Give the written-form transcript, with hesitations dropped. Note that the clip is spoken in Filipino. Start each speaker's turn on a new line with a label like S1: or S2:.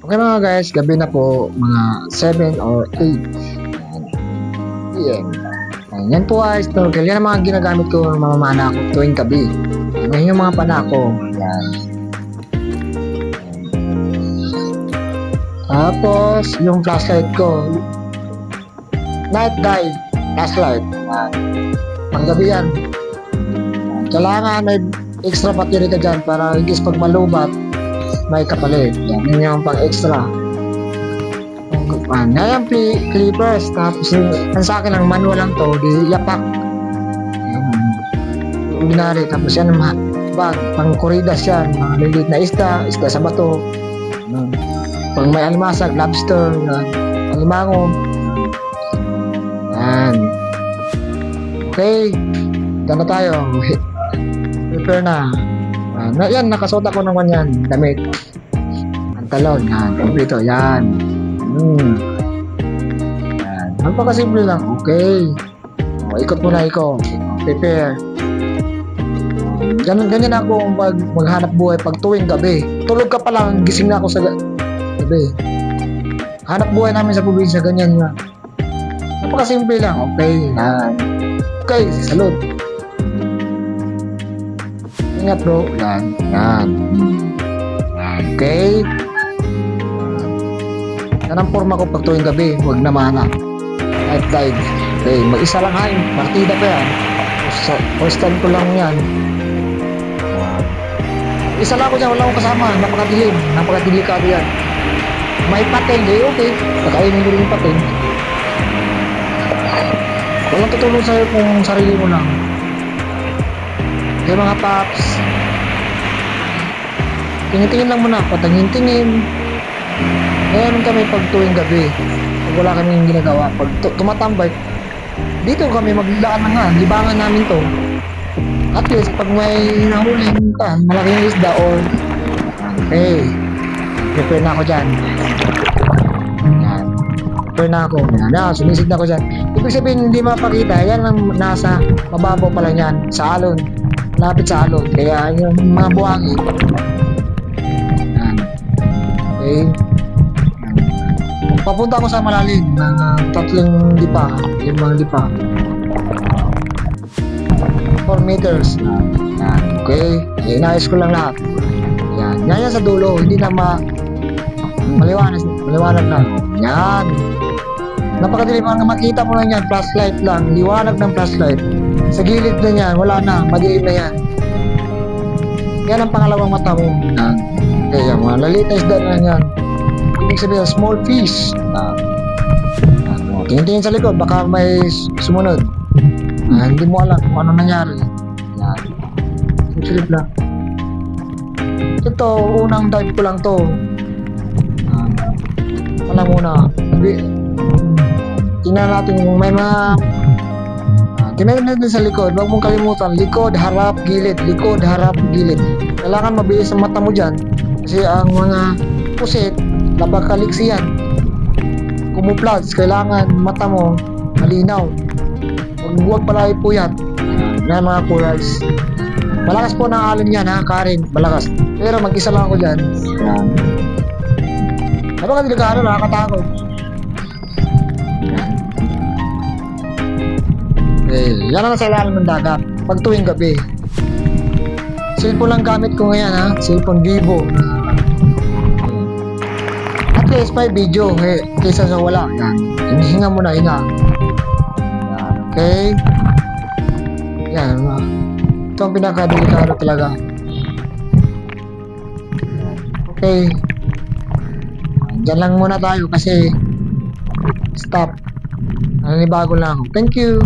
S1: Okay mga guys, gabi na po, mga 7 or 8 PM. Yan po ay snorkel. Yan ang mga ginagamit ko ng mga mana ko tuwing gabi. Yan yung mga pana ko. Yan. Tapos, yung flashlight ko. Night dive flashlight. Panggabi yan. Kailangan may extra battery ka dyan para in case pag malubat, may kapalit. Yan, yun yung pang extra. Ngayon, clippers. Tapos, ang sa akin lang, manual lang to. Di yapak. Ordinary. Tapos yan, bag. Pang kuridas yan. Mga lilit na isda sa bato. Pag may almasag, lobster, alimango. Yan. Okay. Dito na tayo. Prepare na. Yan, nakasuot ako naman yan. Damit. Pantalon. Yan. Kompleto. Yan. Yan. Magpakasimple lang. Okay. Ikot muna ako. Prepare. Ganyan ako maghanap buhay pag tuwing gabi. Tulog ka pa lang, gising na ako sa gabi. Hanap buhay namin sa probinsya, ganyan nga. Napakasimple lang. Okay. Yan. Okay. Salud. Ingat bro. Yan. Yan. Okay. Yan ang forma ko pag tuwing gabi. Huwag na mana. Night dive. Okay. Mag-isa lang ha. Partida pa yan. First time ko lang yan. Isa lang ako dyan. Wala akong kasama. Napakadilim. Napakadelikado yan. May patin. Okay. Pakainin mo rin yung patin. Walang tutulong sa'yo kung sarili mo lang. Okay mga paps. Tingin-tingin lang muna. Patangin-tingin. Ngayon kami pag tuwing gabi. Pag wala kaming ginagawa. Pag tumatambay, dito kami maglaan na nga. Libangan namin to. At least pag may nahuling ka, malaking isda or okay. Prepare na ako dyan. Yan. Prepare na ako. Yan. Sumisid na ako dyan. Ibig sabihin hindi mapakita. Yan ang nasa mababaw pa lang yan. Sa alon. Lapit sa alon. Kaya yung mga buhangin. Yan. Okay. Papunta ako sa malalim ng tatlong lipa. 5 lipa. 4 meters. Yan. Okay. Inayos ko lang lahat. Yan. Yan sa dulo. Hindi na maliwanag na. Yan. Napakadilim. Ang makita mo lang yan. Flashlight lang. Liwanag ng flashlight. Sa gilid na yan. Wala na. Madilim na yan. Yan ang pangalawang mata mo. Yan. Okay. Yan. Mga lalit na isda na yan. Ibig sabihin, small fish. Tingin-tingin sa likod. Baka may sumunod. Hindi mo alam kung ano nangyari. Yan. Silip lang. Ito, unang dive ko lang to. Alam mo na. Tingnan natin kung may mga tingnan natin sa likod. Huwag mong kalimutan. Likod, harap, gilid. Likod, harap, gilid. Kailangan mabilis ang mata mo dyan. Kasi ang mga pusit, labakaliksi yan. Camouflage. Kailangan mata mo malinaw. Huwag pala ipuyat na mga corals. Malakas po na alon yan ha, Karen. Malakas. Pero mag-isa lang ako dyan. Yan. Napakadelikado, nakakatakot. Okay. Yan ang nasa ilalim ng dagat. Pag tuwing gabi. Cellphone lang gamit ko ngayon ha. Cellphone Vivo. At least may video. Kaysa sa wala. Yan. Hinihinga mo na, hinga. Okay. Yan. Ito ang pinaka-delikado talaga. Okay. Diyan lang muna tayo kasi stop. Nanibago lang ako. Thank you.